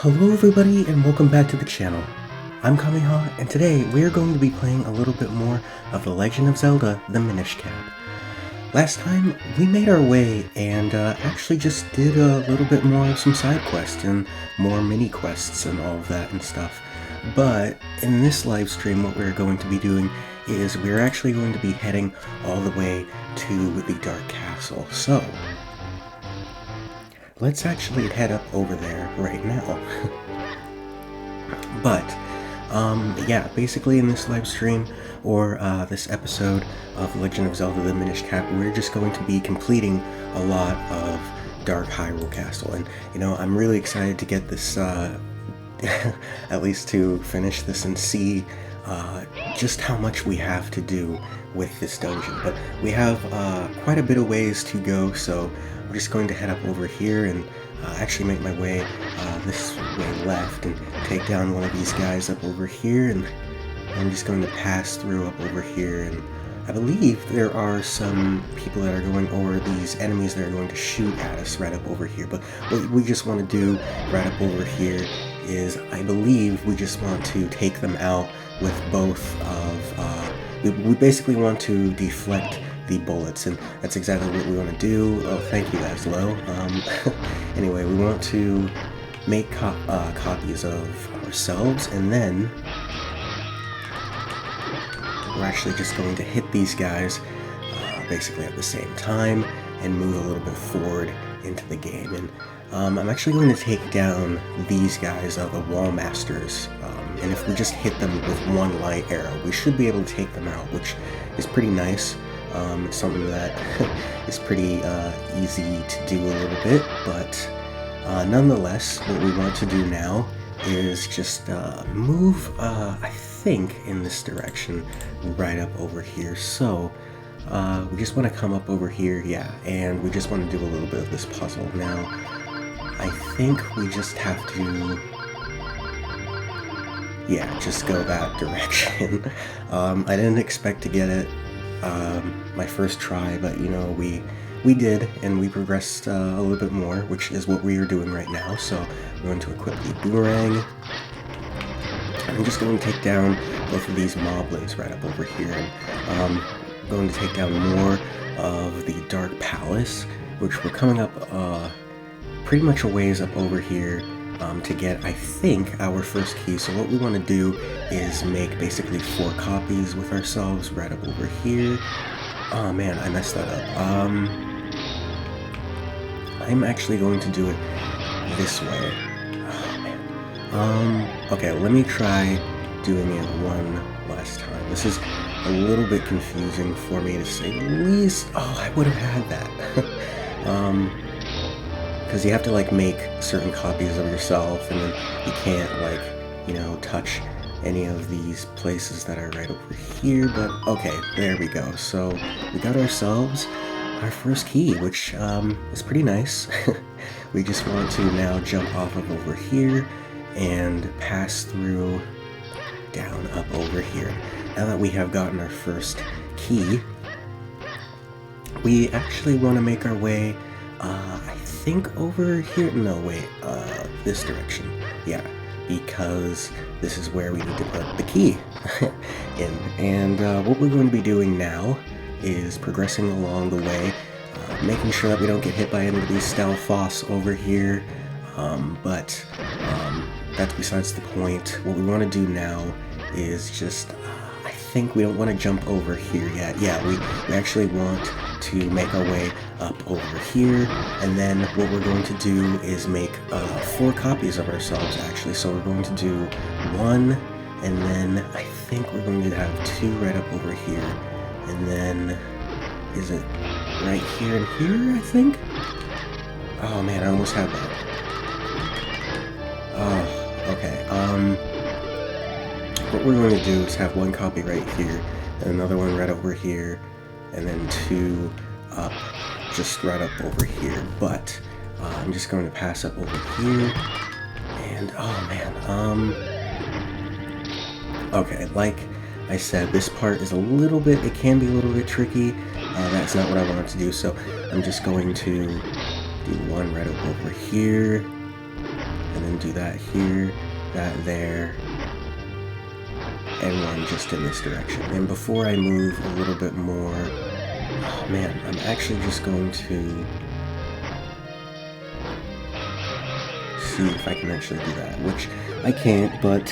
Hello everybody and welcome back to the channel. I'm Kameha and today we are going to be playing a little bit more of The Legend of Zelda, the Minishcap. Last time we made our way and actually just did a little bit more of some side quests and more mini quests and all of that and stuff. But in this live stream what we're going to be doing is we're actually going to be heading all the way to the Dark Castle. So let's actually head up over there right now. But, yeah, basically in this live stream, or this episode of Legend of Zelda the Minishcap, we're just going to be completing a lot of Dark Hyrule Castle. And, you know, I'm really excited to get this, at least to finish this and see just how much we have to do with this dungeon. But we have quite a bit of ways to go, so I'm just going to head up over here and actually make my way this way left and take down one of these guys up over here, and I'm just going to pass through up over here, and I believe there are some people that are going, or these enemies that are going to shoot at us right up over here. But what we just want to do right up over here is, I believe we just want to take them out with both of, we basically want to deflect the bullets, and that's exactly what we want to do. Oh, thank you guys, Lo. Anyway, we want to make copies of ourselves, and then we're actually just going to hit these guys basically at the same time and move a little bit forward into the game. And I'm actually going to take down these guys, the wall masters, and if we just hit them with one light arrow, we should be able to take them out, which is pretty nice. It's something that is pretty easy to do a little bit, but nonetheless, what we want to do now is just move, I think, in this direction, right up over here. So we just want to come up over here, yeah, and we just want to do a little bit of this puzzle. Now, I think we just have to, yeah, just go that direction. I didn't expect to get it my first try, but you know, we did, and we progressed a little bit more, which is what we are doing right now. So we're going to equip the boomerang. I'm just going to take down both of these moblins right up over here, and going to take down more of the Dark Palace, which we're coming up pretty much a ways up over here to get, I think, our first key. So what we want to do is make basically 4 copies with ourselves right up over here. Oh man, I messed that up. I'm actually going to do it this way. Oh man. Okay, let me try doing it one last time. This is a little bit confusing for me, to say the least. Oh, I would have had that. Because you have to like make certain copies of yourself, and then you can't, like, you know, touch any of these places that are right over here. But okay, there we go. So we got ourselves our first key, which is pretty nice. We just want to now jump off of over here and pass through down up over here. Now that we have gotten our first key, we actually want to make our way, I think over here, no wait, this direction, yeah, because this is where we need to put the key in. And what we're going to be doing now is progressing along the way, making sure that we don't get hit by any of these Stalfoss over here, but that's besides the point. What we want to do now is just, I think we don't want to jump over here yet. Yeah, we actually want to make our way up over here, and then what we're going to do is make 4 copies of ourselves, actually. So we're going to do 1, and then I think we're going to have 2 right up over here, and then is it right here and here, I think? Oh man, I almost had that. Oh, okay. What we're going to do is have 1 copy right here, and another one right over here, and then 2 up, just right up over here. But I'm just going to pass up over here, and oh man, okay, like I said, this part is a little bit, it can be a little bit tricky. That's not what I wanted to do, so I'm just going to do 1 right over here, and then do that here, that there, and one just in this direction. And before I move a little bit more, oh man, I'm actually just going to see if I can actually do that, which I can't, but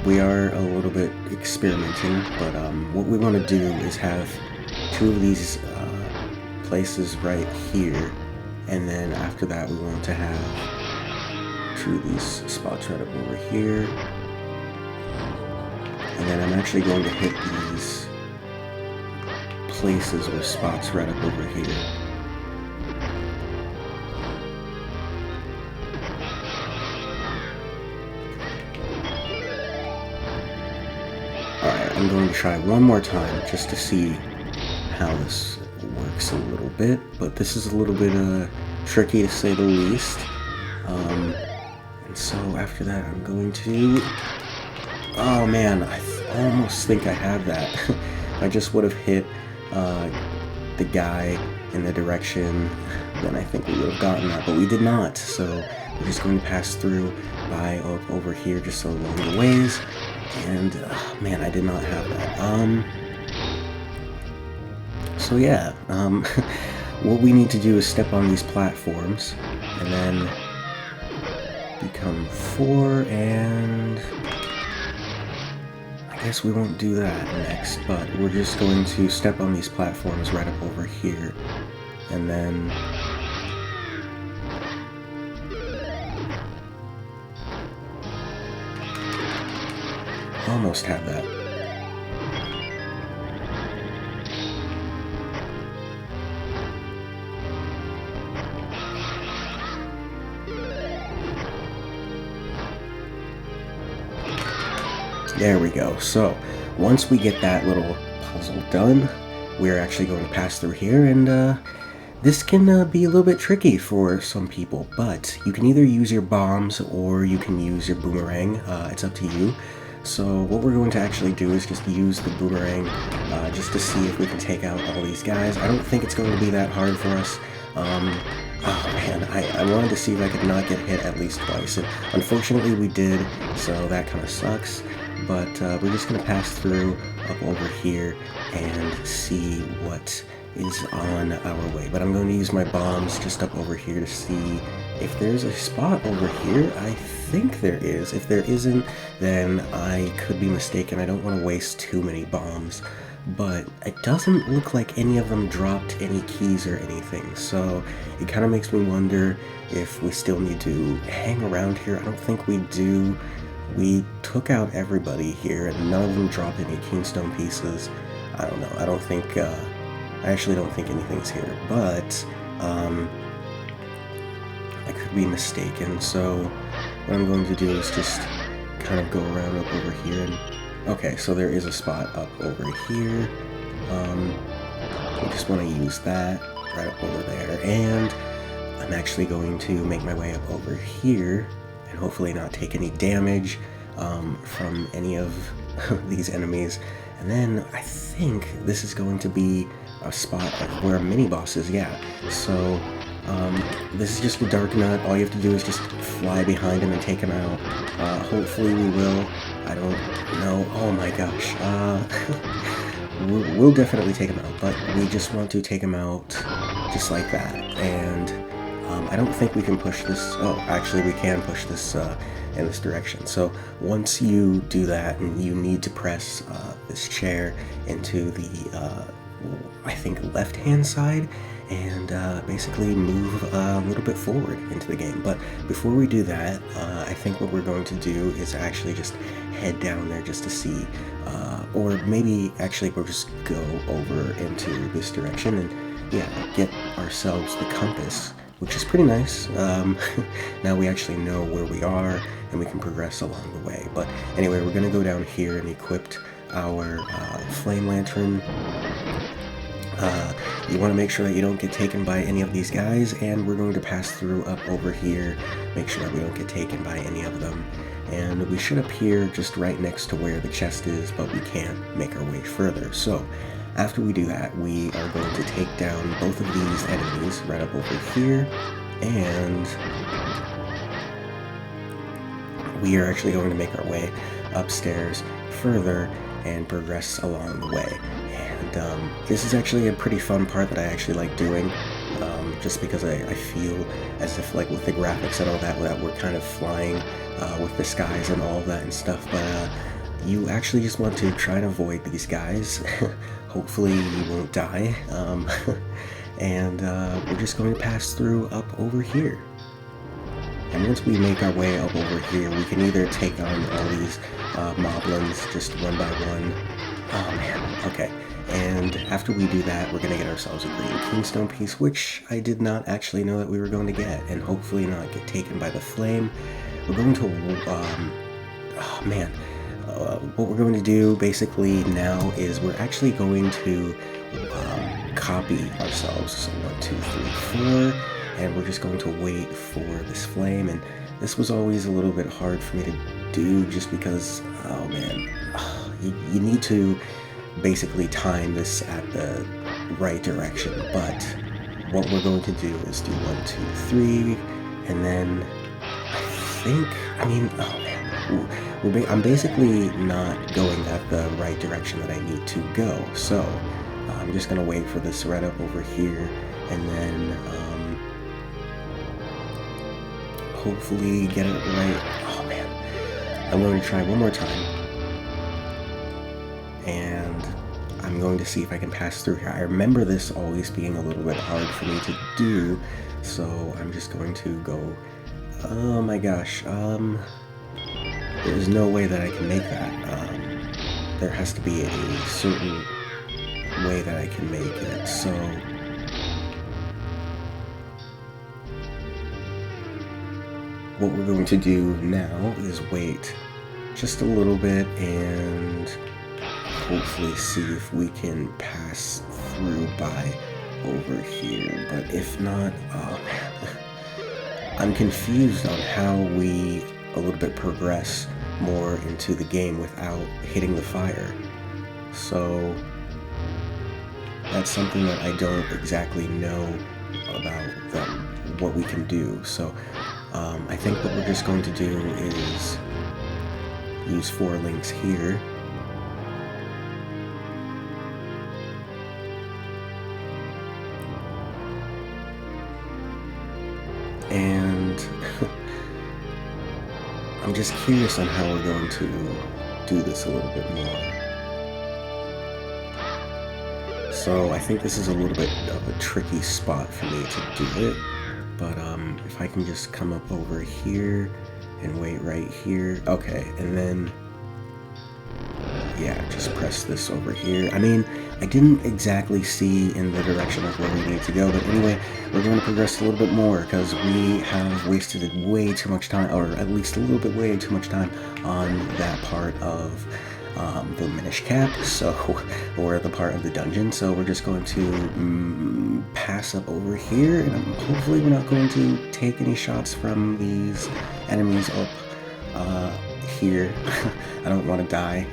we are a little bit experimenting. But what we want to do is have two of these places right here, and then after that we want to have two of these spots right up over here, and then I'm actually going to hit these places or spots right up over here. Alright, I'm going to try one more time just to see how this works a little bit, but this is a little bit tricky to say the least. And so after that I'm going to... Oh man, I almost think I have that. I just would have hit the guy in the direction, then I think we would have gotten that, but we did not. So we're just going to pass through by over here just so along the ways. And man, I did not have that. So yeah, what we need to do is step on these platforms and then become 4, and I guess we won't do that next, but we're just going to step on these platforms right up over here, and then almost have that. There we go. So once we get that little puzzle done, we're actually going to pass through here, and this can be a little bit tricky for some people, but you can either use your bombs or you can use your boomerang. It's up to you. So what we're going to actually do is just use the boomerang just to see if we can take out all these guys. I don't think it's going to be that hard for us. Oh man, I wanted to see if I could not get hit at least twice, and unfortunately we did, so that kind of sucks. But we're just going to pass through up over here and see what is on our way. But I'm going to use my bombs just up over here to see if there's a spot over here. I think there is. If there isn't, then I could be mistaken. I don't want to waste too many bombs. But it doesn't look like any of them dropped any keys or anything. So it kind of makes me wonder if we still need to hang around here. I don't think we do. We took out everybody here, and none of them dropped any kingstone pieces. I don't know. I don't think, I actually don't think anything's here, but, I could be mistaken. So what I'm going to do is just kind of go around up over here, and, okay, so there is a spot up over here. I just want to use that right up over there, and I'm actually going to make my way up over here, and hopefully not take any damage from any of these enemies. And then I think this is going to be a spot where a mini-boss is, yeah. So this is just a dark nut. All you have to do is just fly behind him and take him out. Hopefully we will. I don't know. Oh my gosh. We'll definitely take him out, but we just want to take him out just like that. And I don't think we can push this. Oh, actually we can push this in this direction. So once you do that, and you need to press this chair into the I think left-hand side, and basically move a little bit forward into the game. But before we do that, I think what we're going to do is actually just head down there just to see, or maybe actually we'll just go over into this direction and yeah, get ourselves the compass, which is pretty nice. Now we actually know where we are, and we can progress along the way. But anyway, we're going to go down here and equip our flame lantern. You want to make sure that you don't get taken by any of these guys, and we're going to pass through up over here, make sure that we don't get taken by any of them. And we should appear just right next to where the chest is, but we can't make our way further. So after we do that, we are going to take down both of these enemies right up over here, and we are actually going to make our way upstairs further and progress along the way. And this is actually a pretty fun part that I actually like doing, just because I feel as if, like, with the graphics and all that we're kind of flying with the skies and all of that and stuff, but you actually just want to try and avoid these guys. Hopefully you won't die, and we're just going to pass through up over here. And once we make our way up over here, we can either take on all these moblins just one by one. Oh man, okay. And after we do that, we're going to get ourselves a green kingstone piece, which I did not actually know that we were going to get, and hopefully not get taken by the flame. We're going to, oh man, what we're going to do basically now is we're actually going to copy ourselves. So 1, 2, 3, 4. And we're just going to wait for this flame, and this was always a little bit hard for me to do just because, oh man, you need to basically time this at the right direction. But what we're going to do is do 1, 2, 3, and then I'm basically not going at the right direction that I need to go, so I'm just going to wait for this right up over here, and then hopefully get it right. Oh man, I'm going to try one more time, and I'm going to see if I can pass through here. I remember this always being a little bit hard for me to do, so I'm just going to go. Oh my gosh, there's no way that I can make that. There has to be a certain way that I can make it, so what we're going to do now is wait just a little bit and hopefully see if we can pass through by over here. But if not, oh man, I'm confused on how we a little bit progress more into the game without hitting the fire. So that's something that I don't exactly know about what we can do. So I think what we're just going to do is use 4 links here. And I'm just curious on how we're going to do this a little bit more. So I think this is a little bit of a tricky spot for me to do it. But if I can just come up over here and wait right here. Okay, and then, yeah, just press this over here. I mean, I didn't exactly see in the direction of where we need to go, but anyway, we're going to progress a little bit more because we have wasted way too much time, or at least a little bit way too much time on that part of the Minishcap, or the part of the dungeon. So we're just going to pass up over here, and hopefully we're not going to take any shots from these enemies up here. I don't want to die.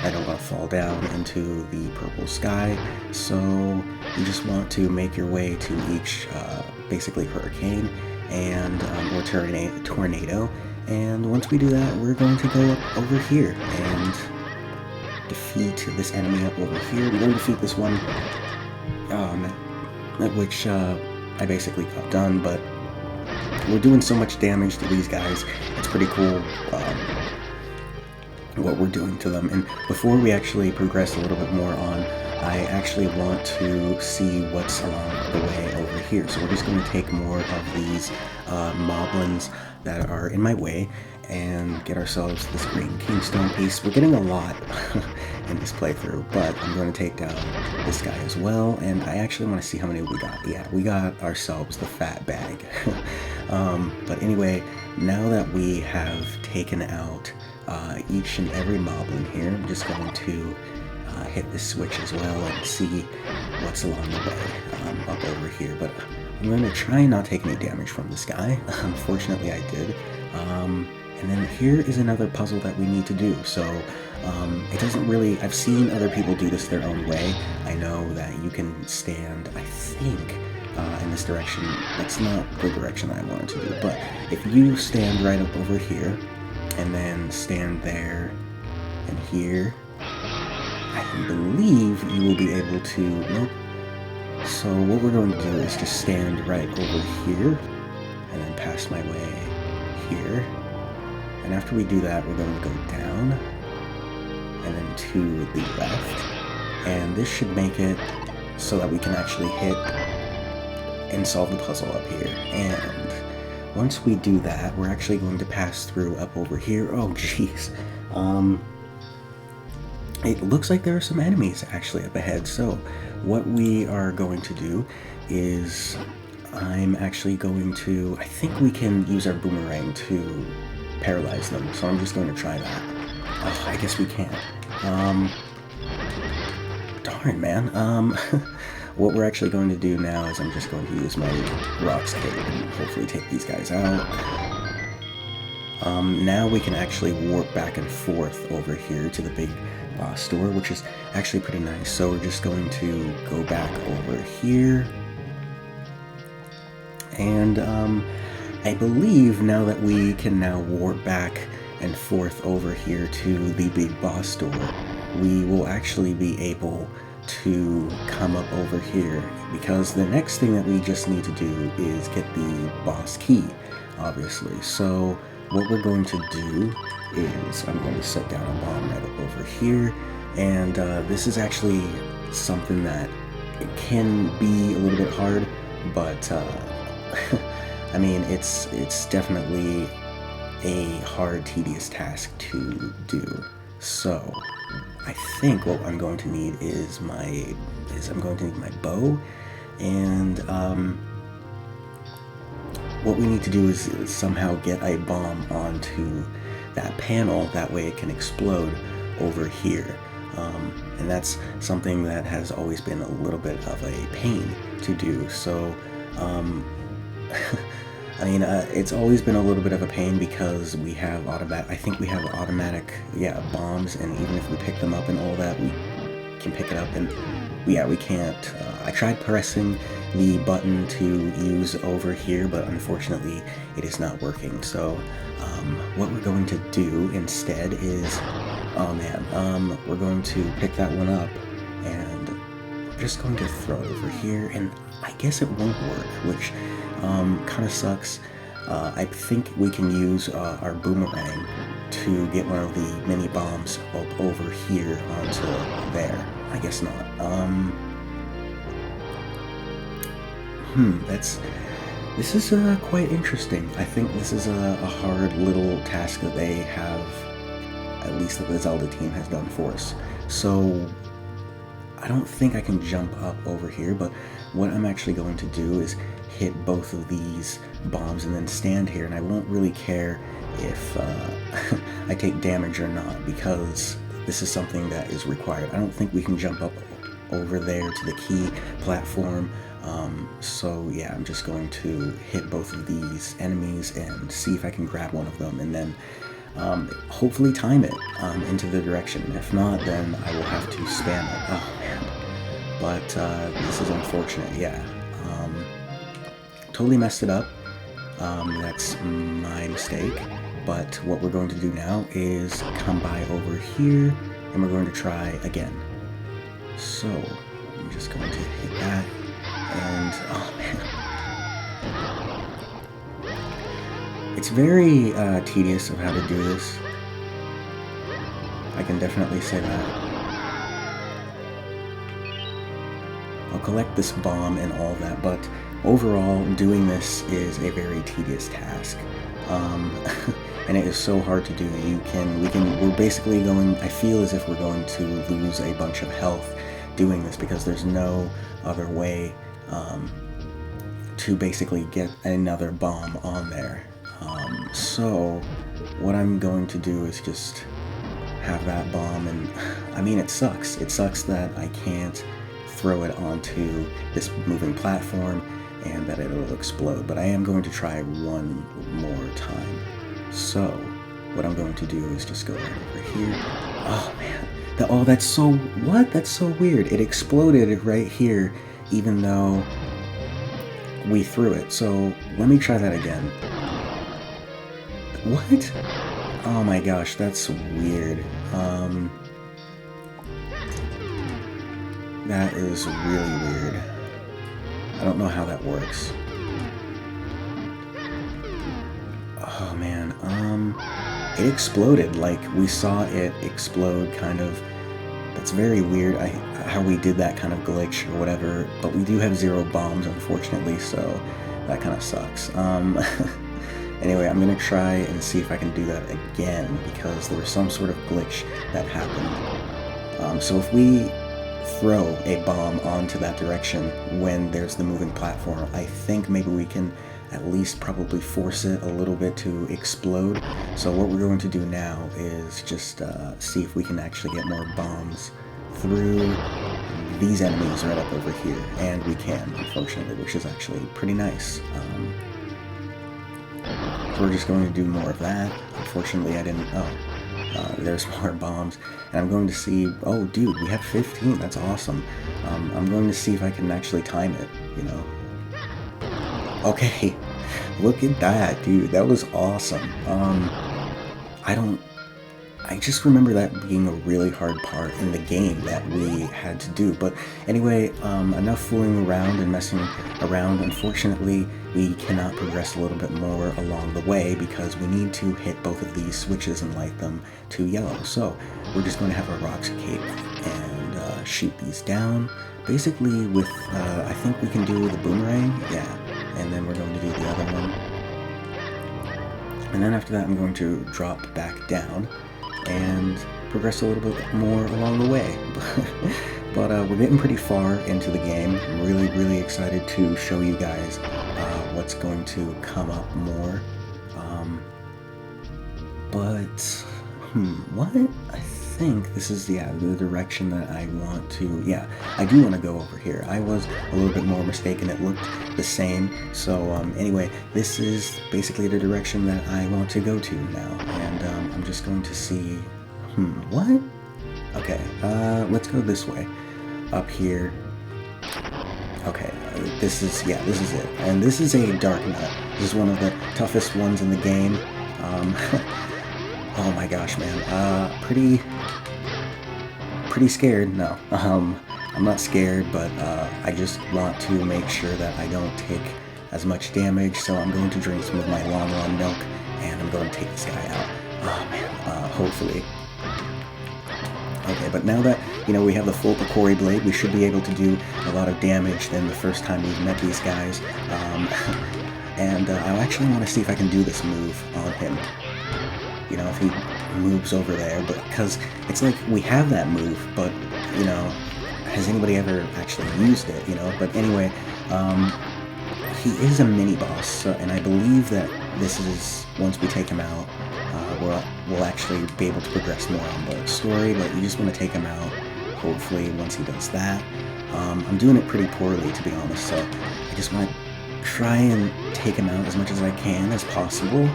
I don't want to fall down into the purple sky. So you just want to make your way to each basically hurricane and or tornado. And once we do that, we're going to go up over here and defeat this enemy up over here. We're going to defeat this one, which I basically got done, but we're doing so much damage to these guys. It's pretty cool what we're doing to them. And before we actually progress a little bit more on, I actually want to see what's along the way over here. So we're just going to take more of these moblins that are in my way and get ourselves this green kingstone piece. We're getting a lot in this playthrough, but I'm going to take down this guy as well, and I actually want to see how many we got. Yeah, we got ourselves the fat bag. But anyway, now that we have taken out each and every moblin here, I'm just going to hit this switch as well and see what's along the way up over here. But I'm going to try and not take any damage from this guy. Unfortunately, I did. And then here is another puzzle that we need to do. So it doesn't really, I've seen other people do this their own way. I know that you can stand, I think, in this direction. That's not the direction I wanted to do, but if you stand right up over here and then stand there and here. I believe you will be able to, nope. So what we're going to do is just stand right over here, and then pass my way here. And after we do that, we're going to go down, and then to the left. And this should make it so that we can actually hit and solve the puzzle up here. And once we do that, we're actually going to pass through up over here. Oh, jeez. It looks like there are some enemies actually up ahead. So what we are going to do is I'm actually going to, I think we can use our boomerang to paralyze them. So I'm just going to try that. Oh, I guess we can't. Darn, man. What we're actually going to do now is I'm just going to use my rocks cape and hopefully take these guys out. Now we can actually warp back and forth over here to the big boss door, which is actually pretty nice. So we're just going to go back over here. And I believe now that we can now warp back and forth over here to the big boss door, we will actually be able to come up over here, because the next thing that we just need to do is get the boss key, obviously. So what we're going to do is I'm going to set down a bomb right up over here, and this is actually something that it can be a little bit hard, but I mean, it's definitely a hard, tedious task to do. So I think what I'm going to need is I'm going to need my bow, and what we need to do is somehow get a bomb onto that panel, that way it can explode over here. And that's something that has always been a little bit of a pain to do. So I mean, it's always been a little bit of a pain because we have automatic, bombs, and even if we pick them up and all that, we can pick it up, and we can't. I tried pressing the button to use over here, but unfortunately it is not working. So what we're going to do instead is, we're going to pick that one up, and I'm just going to throw it over here, and I guess it won't work, which kind of sucks. I think we can use our boomerang to get one of the mini bombs up over here onto there. I guess not. This is quite interesting. I think this is a hard little task that they have, at least that the Zelda team has done for us. So I don't think I can jump up over here, but what I'm actually going to do is hit both of these bombs and then stand here, and I won't really care if I take damage or not, because this is something that is required. I don't think we can jump up over there to the key platform, so yeah, I'm just going to hit both of these enemies and see if I can grab one of them, and then hopefully time it into the direction. If not, then I will have to spam it. Oh man. But this is unfortunate, yeah. Totally messed it up. That's my mistake. But what we're going to do now is come by over here, and we're going to try again. So I'm just going to hit that, and oh man. It's very tedious of how to do this. I can definitely say that. I'll collect this bomb and all that, but overall, doing this is a very tedious task, and it is so hard to do. We're basically going, I feel as if we're going to lose a bunch of health doing this, because there's no other way to basically get another bomb on there. So what I'm going to do is just have that bomb, and I mean, it sucks. It sucks that I can't throw it onto this moving platform and that it'll explode, but I am going to try one more time. So what I'm going to do is just go right over here. Oh man, that's so weird. It exploded right here even though we threw it. So let me try that again. What? Oh my gosh, that's weird. That is really weird. I don't know how that works. Oh man, it exploded, like we saw it explode kind of. That's very weird, how we did that kind of glitch or whatever, but we do have 0 bombs unfortunately, so that kind of sucks. Anyway, I'm gonna try and see if I can do that again, because there was some sort of glitch that happened. So if we throw a bomb onto that direction when there's the moving platform, I think maybe we can at least probably force it a little bit to explode. So what we're going to do now is just see if we can actually get more bombs through these enemies right up over here, and we can, unfortunately, which is actually pretty nice. We're just going to do more of that. Unfortunately, I didn't... there's more bombs, and I'm going to see... Oh, dude, we have 15. That's awesome. I'm going to see if I can actually time it, you know. Okay, look at that, dude. That was awesome. I just remember that being a really hard part in the game that we had to do. But anyway, enough fooling around and messing around. Unfortunately, we cannot progress a little bit more along the way because we need to hit both of these switches and light them to yellow. So we're just going to have our rocks cape and shoot these down. Basically with, I think we can do the boomerang, yeah. And then we're going to do the other one. And then after that, I'm going to drop back down and progress a little bit more along the way. But we're getting pretty far into the game. I'm really, really excited to show you guys what's going to come up more. What? I think this is, yeah, the direction that I want to, yeah, I do want to go over here. I was a little bit more mistaken. It looked the same. So anyway, this is basically the direction that I want to go to now. And I'm just going to see, what? Okay, let's go this way. Up here. Okay, this is it. And this is a dark nut. This is one of the toughest ones in the game. Oh my gosh, man. Pretty scared. No, I'm not scared, but I just want to make sure that I don't take as much damage, so I'm going to drink some of my long run milk, and I'm going to take this guy out. Oh man, hopefully. Okay, but now that, you know, we have the full Pokori Blade, we should be able to do a lot of damage than the first time we've met these guys. And I actually want to see if I can do this move on him. You know, if he moves over there, but because it's like we have that move, but, you know, has anybody ever actually used it, you know? But anyway, he is a mini-boss, so, and I believe that this is, once we take him out, we'll actually be able to progress more on the story, but you just want to take him out, hopefully, once he does that. I'm doing it pretty poorly, to be honest, so I just want to try and take him out as much as I can as possible.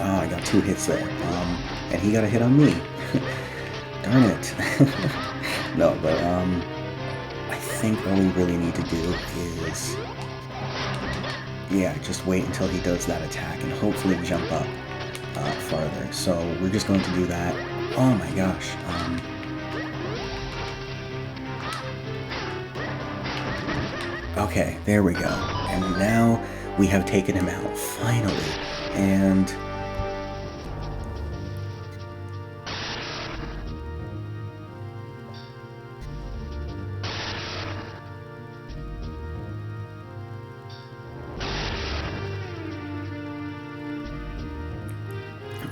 Oh, I got 2 hits there, and he got a hit on me. Darn it. No, but I think all we really need to do is, yeah, just wait until he does that attack and hopefully jump up farther. So we're just going to do that. Oh my gosh. Okay, there we go. And now we have taken him out, finally. And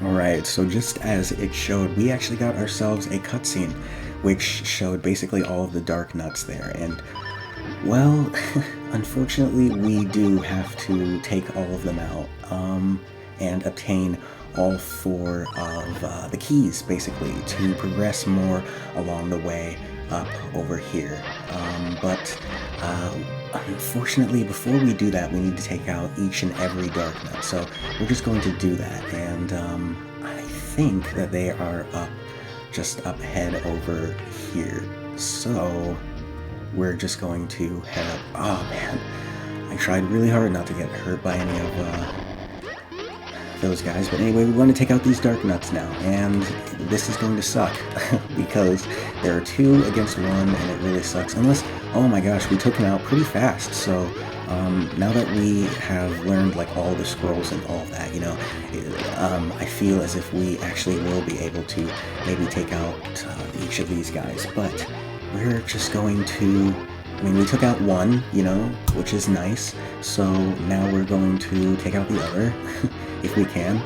alright, so just as it showed, we actually got ourselves a cutscene, which showed basically all of the dark nuts there, and, well, unfortunately we do have to take all of them out, and obtain all 4 of the keys, basically, to progress more along the way up over here. But unfortunately, before we do that, we need to take out each and every dark nut. So we're just going to do that, and I think that they are just up ahead over here. So we're just going to head up. Oh man, I tried really hard not to get hurt by any of those guys. But anyway, we want to take out these dark nuts now, and this is going to suck because there are 2 against 1, and it really sucks. Unless, oh my gosh, we took him out pretty fast. So now that we have learned like all the scrolls and all that, you know, I feel as if we actually will be able to maybe take out each of these guys. But we're just going to, I mean, we took out 1, you know, which is nice. So now we're going to take out the other, if we can.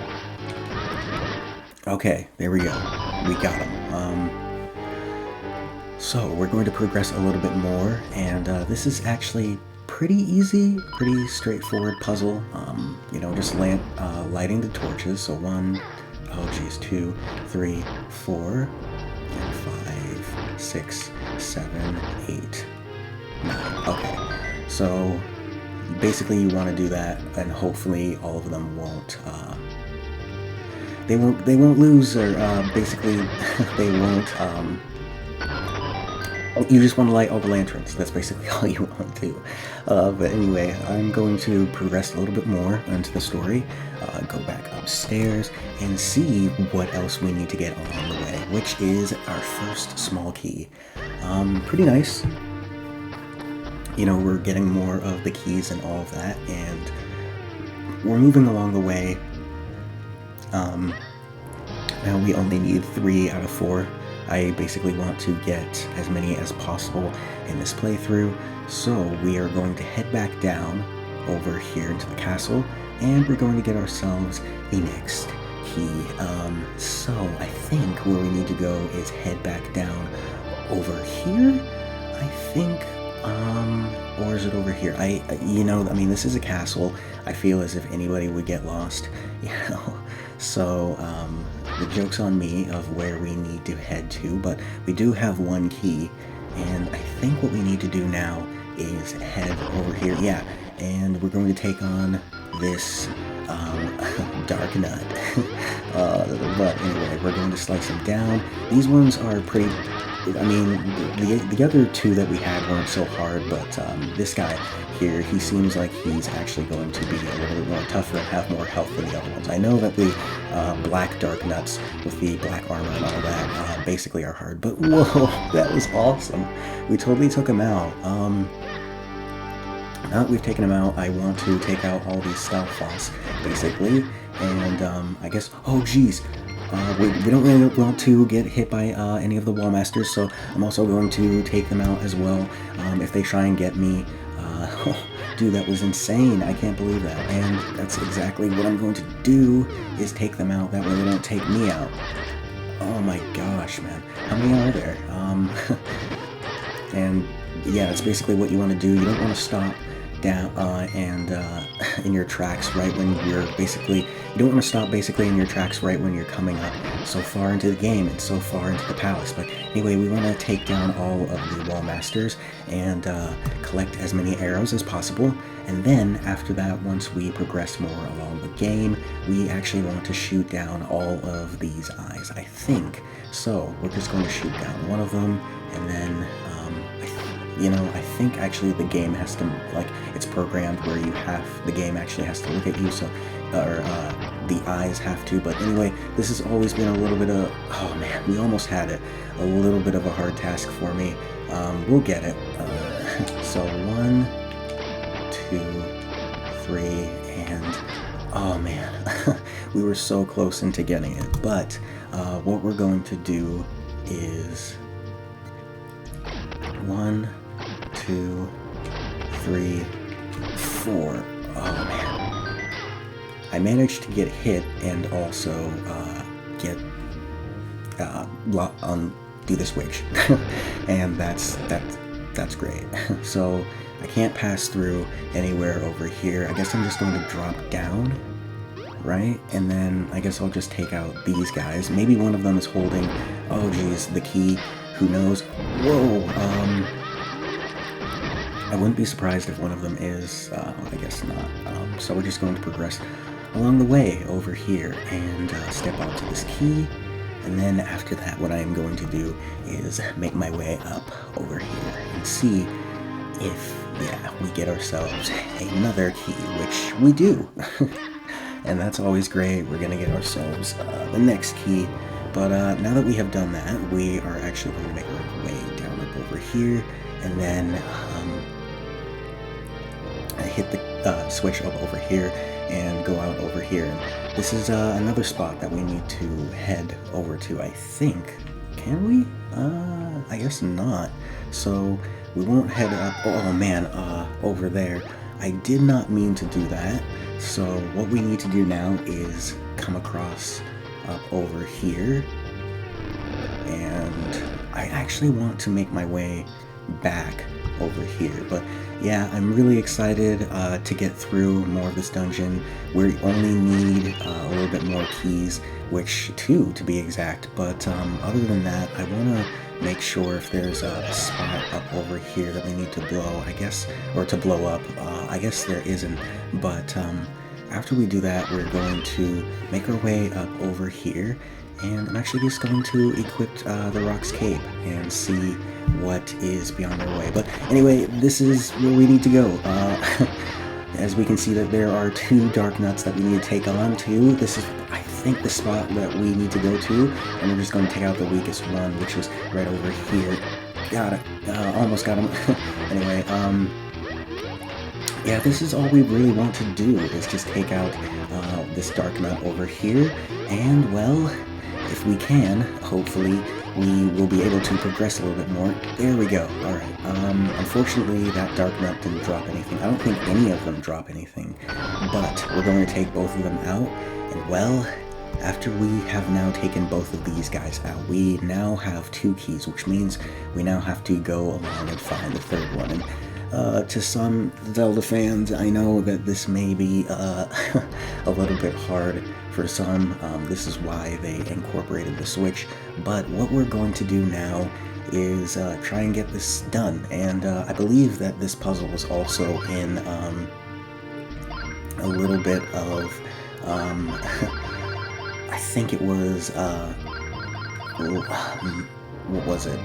Okay, there we go. We got him. So we're going to progress a little bit more, and this is actually pretty easy, pretty straightforward puzzle. You know, just lighting the torches. So 1, oh geez, 2, 3, 4, and 5, 6, 7, 8, 9. Okay, so basically you want to do that, and hopefully all of them won't. They won't lose, or basically they won't. You just want to light all the lanterns. That's basically all you want to do. But anyway, I'm going to progress a little bit more into the story, go back upstairs, and see what else we need to get along the way, which is our first small key. Pretty nice. You know, we're getting more of the keys and all of that, and we're moving along the way. Now we only need 3 out of 4. I basically want to get as many as possible in this playthrough, so we are going to head back down over here into the castle, and we're going to get ourselves the next key. So I think where we need to go is head back down over here, I think, or is it over here? You know, I mean, this is a castle. I feel as if anybody would get lost, you know, so, the joke's on me of where we need to head to, but we do have 1 key, and I think what we need to do now is head over here, yeah, and we're going to take on this, dark nut. But anyway, we're going to slice him down. These ones are pretty, I mean, the other 2 that we had weren't so hard, but this guy here, he seems like he's actually going to be a little bit more tougher and have more health than the other ones. I know that the black dark nuts with the black armor and all that basically are hard, but whoa, that was awesome. We totally took him out. Now that we've taken him out, I want to take out all these stealth boss, basically, and I guess, oh geez, we don't really want to get hit by any of the wall masters, so I'm also going to take them out as well. If they try and get me, dude, that was insane. I can't believe that. And that's exactly what I'm going to do, is take them out. That way they don't take me out. Oh my gosh, man. How many are there? And yeah, that's basically what you want to do. You don't want to stop down in your tracks right when you're basically, you don't want to stop basically in your tracks right when you're coming up so far into the game and so far into the palace. But anyway, we want to take down all of the wall masters and collect as many arrows as possible, and then after that, once we progress more along the game, we actually want to shoot down all of these eyes, I think. So we're just going to shoot down one of them, and then I think actually the game has to, like, it's programmed where the game actually has to look at you, so, or the eyes have to. But anyway, this has always been a little bit of, oh man, we almost had it, a little bit of a hard task for me. We'll get it. So 1, 2, 3, and oh man, we were so close into getting it. But what we're going to do is 1, 2, 3, 4. Oh man, I managed to get hit and also get do the switch, and that's great. So I can't pass through anywhere over here. I guess I'm just going to drop down, right? And then I guess I'll just take out these guys. Maybe one of them is holding, oh geez, the key. Who knows? Whoa, I wouldn't be surprised if one of them is, I guess not. So we're just going to progress along the way over here and step onto this key. And then after that, what I am going to do is make my way up over here and see if, yeah, we get ourselves another key, which we do. and that's always great. We're gonna get ourselves the next key. But now that we have done that, we are actually going to make our way down up over here, and then hit the switch up over here and go out over here. And this is another spot that we need to head over to, I think. Can we? I guess not. So we won't head up. Oh man, over there. I did not mean to do that. So what we need to do now is come across up over here, and I actually want to make my way back over here. But yeah, I'm really excited to get through more of this dungeon. We only need a little bit more keys, which 2 to be exact. But other than that, I want to make sure if there's a spot up over here that we need to blow, I guess, or to blow up. I guess there isn't, but after we do that, we're going to make our way up over here, and I'm actually just going to equip the Rock's Cape and see what is beyond our way. But anyway, this is where we need to go. As we can see that there are 2 dark nuts that we need to take on to. This is, I think, the spot that we need to go to, and we're just going to take out the weakest one, which is right over here. Got it. Almost got him. Anyway, yeah, this is all we really want to do, is just take out this dark nut over here, and well, if we can, hopefully, we will be able to progress a little bit more. There we go. Alright, unfortunately, that dark nut didn't drop anything. I don't think any of them drop anything, but we're going to take both of them out, and well, after we have now taken both of these guys out, we now have 2 keys, which means we now have to go along and find the 3rd one. And to some Zelda fans, I know that this may be a little bit hard for some. This is why they incorporated the Switch. But what we're going to do now is try and get this done. And I believe that this puzzle was also in a little bit of, I think it was, what was it?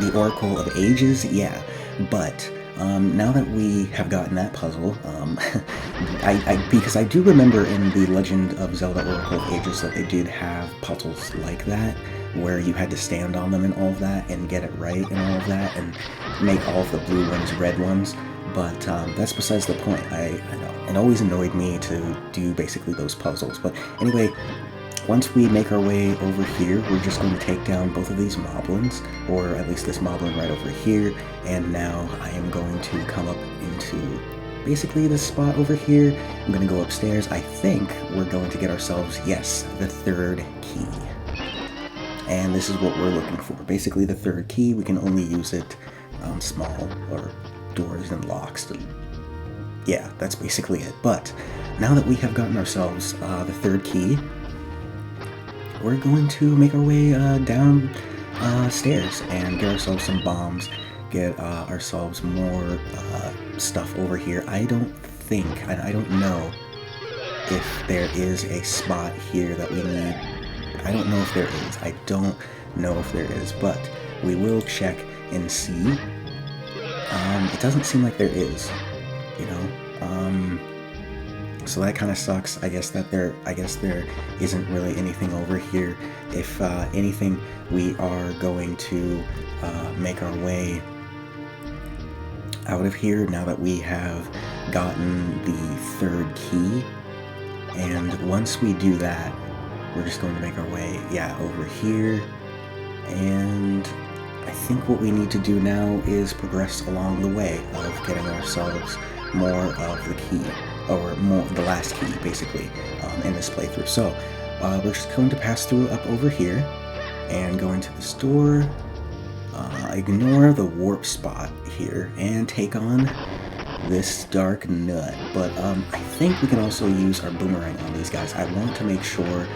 The Oracle of Ages, yeah. But now that we have gotten that puzzle, because I do remember in the Legend of Zelda Oracle of Ages that they did have puzzles like that, where you had to stand on them and all of that, and get it right and all of that, and make all of the blue ones red ones. But that's besides the point. I know it always annoyed me to do basically those puzzles. But anyway, once we make our way over here, we're just going to take down both of these moblins, or at least this moblin right over here, and now I am going to come up into basically this spot over here. I'm going to go upstairs. I think we're going to get ourselves, yes, the 3rd key. And this is what we're looking for. Basically the 3rd key, we can only use it small, or doors and locks. Yeah, that's basically it. But now that we have gotten ourselves the 3rd key, we're going to make our way down stairs and get ourselves some bombs, get ourselves more stuff over here. I don't think, I don't know if there is a spot here that we need. I don't know if there is. I don't know if there is, but we will check and see. It doesn't seem like there is, you know. So that kind of sucks. I guess there isn't really anything over here. If anything, we are going to make our way out of here now that we have gotten the 3rd key. And once we do that, we're just going to make our way, yeah, over here. And I think what we need to do now is progress along the way of getting ourselves more of the key, or more the last key, basically, in this playthrough. So we're just going to pass through up over here and go into the store, ignore the warp spot here, and take on this dark nut. But I think we can also use our boomerang on these guys. I want to make sure,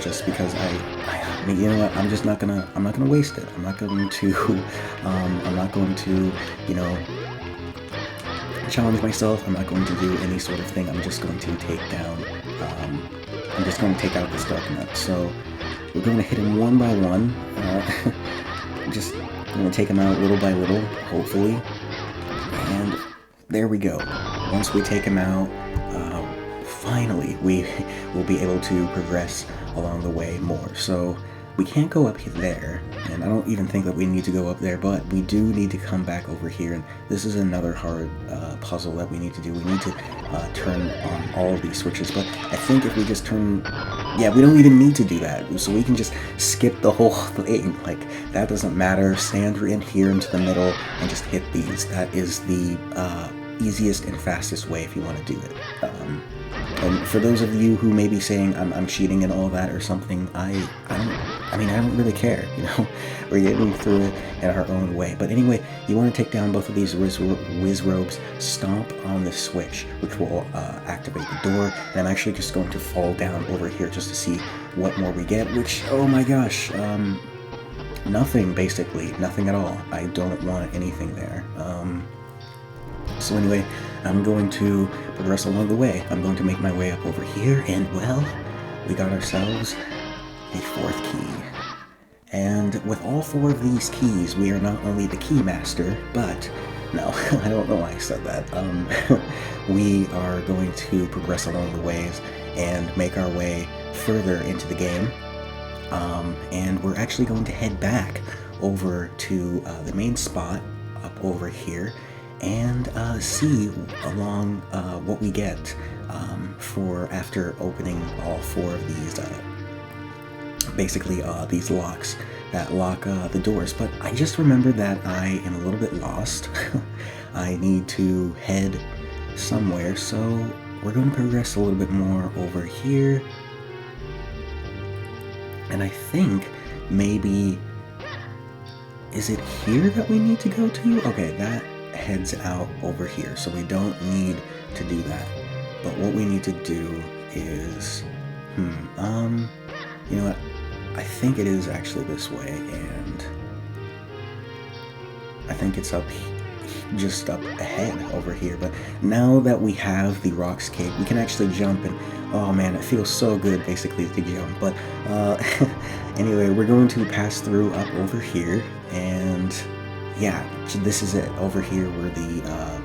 just because I mean, you know what, I'm not gonna waste it. I'm not going to, you know, challenge myself. I'm not going to do any sort of thing. I'm just going to take down, I'm just going to take out this dark nut. So we're going to hit him one by one. Just going to take him out little by little, hopefully. And there we go. once we take him out, finally we will be able to progress along the way more. So we can't go up there, and I don't even think that we need to go up there, but we do need to come back over here, and this is another hard puzzle that we need to do. We need to turn on all of these switches, but I think if we just turn... Yeah, we don't even need to do that, so we can just skip the whole thing. Like, that doesn't matter. Stand in here into the middle and just hit these. That is the easiest and fastest way if you want to do it. And for those of you who may be saying I'm cheating and all that or something, I don't really care, you know. We're getting through it in our own way. But anyway, you want to take down both of these whiz robes, stomp on the switch, which will activate the door, and I'm actually just going to fall down over here just to see what more we get, which, oh my gosh, nothing, basically, nothing at all. I don't want anything there. So anyway, I'm going to progress along the way. I'm going to make my way up over here, and well, we got ourselves the 4th key. And with all 4 of these keys, we are not only the key master, but, no, I don't know why I said that. We are going to progress along the ways and make our way further into the game. And we're actually going to head back over to the main spot up over here and see along what we get for after opening all 4 of these, basically these locks that lock the doors. But I just remembered that I am a little bit lost. I need to head somewhere, so we're going to progress a little bit more over here. And I think maybe, is it here that we need to go to? Okay, that heads out over here, so we don't need to do that. But what we need to do is, you know what? I think it is actually this way, and I think it's just up ahead over here. But now that we have the Rocks Cake, we can actually jump, and oh man, it feels so good basically to jump. But anyway, we're going to pass through up over here, and yeah, this is it, over here where the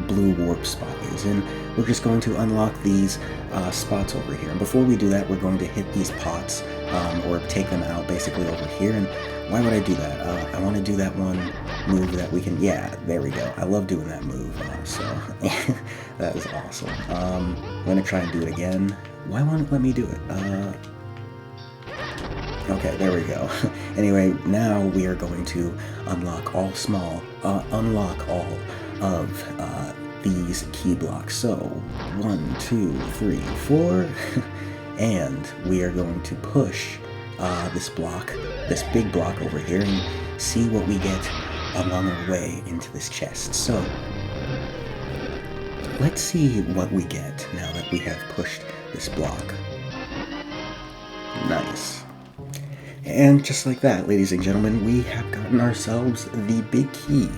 blue warp spot is, and we're just going to unlock these spots over here. And before we do that, we're going to hit these pots, or take them out basically over here. And why would I do that? I want to do that one move that we can, yeah, there we go. I love doing that move, so that is awesome. I'm going to try and do it again. Why won't it let me do it? Okay, there we go. Anyway, now we are going to unlock all of these key blocks. So 1, 2, 3, 4, and we are going to push this big block over here, and see what we get along our way into this chest. So let's see what we get now that we have pushed this block. Nice. And just like that, ladies and gentlemen, we have gotten ourselves the big key.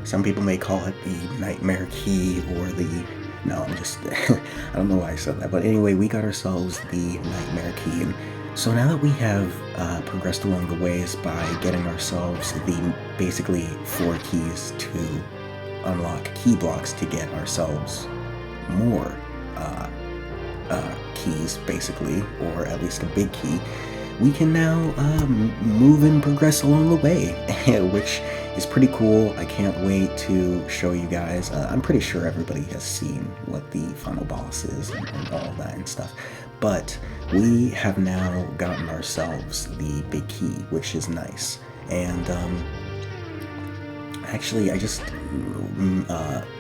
Some people may call it the nightmare key, or the... No, I'm just... I don't know why I said that. But anyway, we got ourselves the nightmare key. And so now that we have progressed along the ways by getting ourselves the basically 4 keys to unlock key blocks to get ourselves more keys, basically, or at least a big key, we can now move and progress along the way, which is pretty cool. I can't wait to show you guys. I'm pretty sure everybody has seen what the final boss is and all that and stuff, but we have now gotten ourselves the big key, which is nice. And actually, I just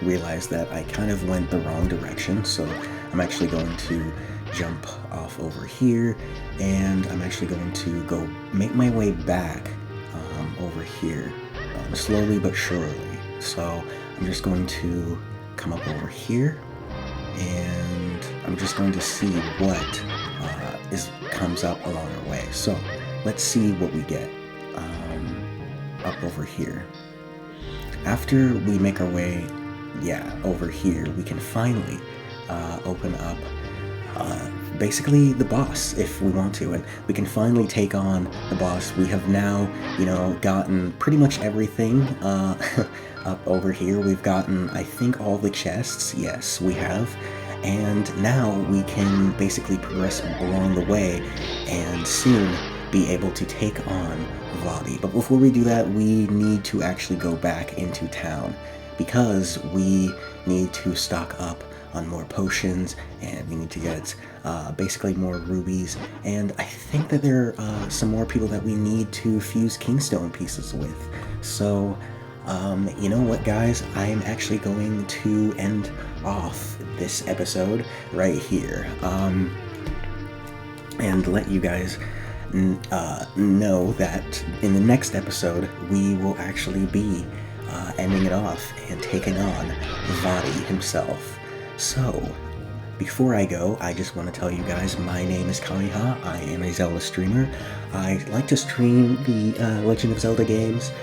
realized that I kind of went the wrong direction, so I'm actually going to jump off over here, and I'm actually going to go make my way back over here, slowly but surely. So I'm just going to come up over here, and I'm just going to see what comes up along our way. So let's see what we get up over here. After we make our way, yeah, over here, we can finally open up basically the boss if we want to, and we can finally take on the boss. We have now, you know, gotten pretty much everything up over here. We've gotten, I think, all the chests. Yes, we have. And now we can basically progress along the way and soon be able to take on Vaati. But before we do that, we need to actually go back into town because we need to stock up on more potions, and we need to get basically more rubies, and I think that there are some more people that we need to fuse Kingstone pieces with. So you know what, guys, I am actually going to end off this episode right here, and let you guys know that in the next episode we will actually be ending it off and taking on Vaati himself. So, before I go, I just want to tell you guys, my name is Kameha. I am a Zelda streamer. I like to stream the Legend of Zelda games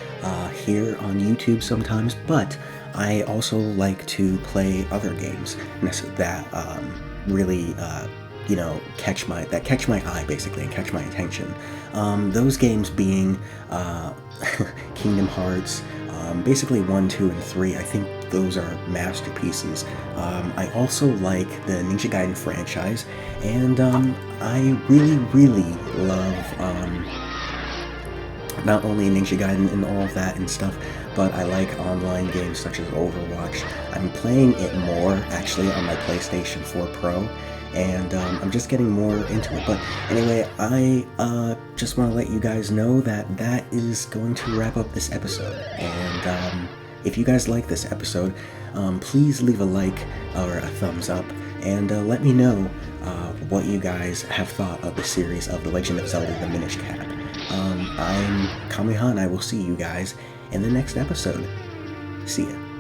here on YouTube sometimes, but I also like to play other games that really, you know, catch my eye basically and catch my attention. Those games being Kingdom Hearts, basically 1, 2, and 3. I think those are masterpieces. I also like the Ninja Gaiden franchise, and I really love not only Ninja Gaiden and all of that and stuff, but I like online games such as Overwatch. I'm playing it more actually on my PlayStation 4 Pro, and I'm just getting more into it. But anyway, I just want to let you guys know that that is going to wrap up this episode. And if you guys like this episode, please leave a like or a thumbs up, and let me know what you guys have thought of the series of The Legend of Zelda: The Minish Cap. I'm Kameha, and I will see you guys in the next episode. See ya.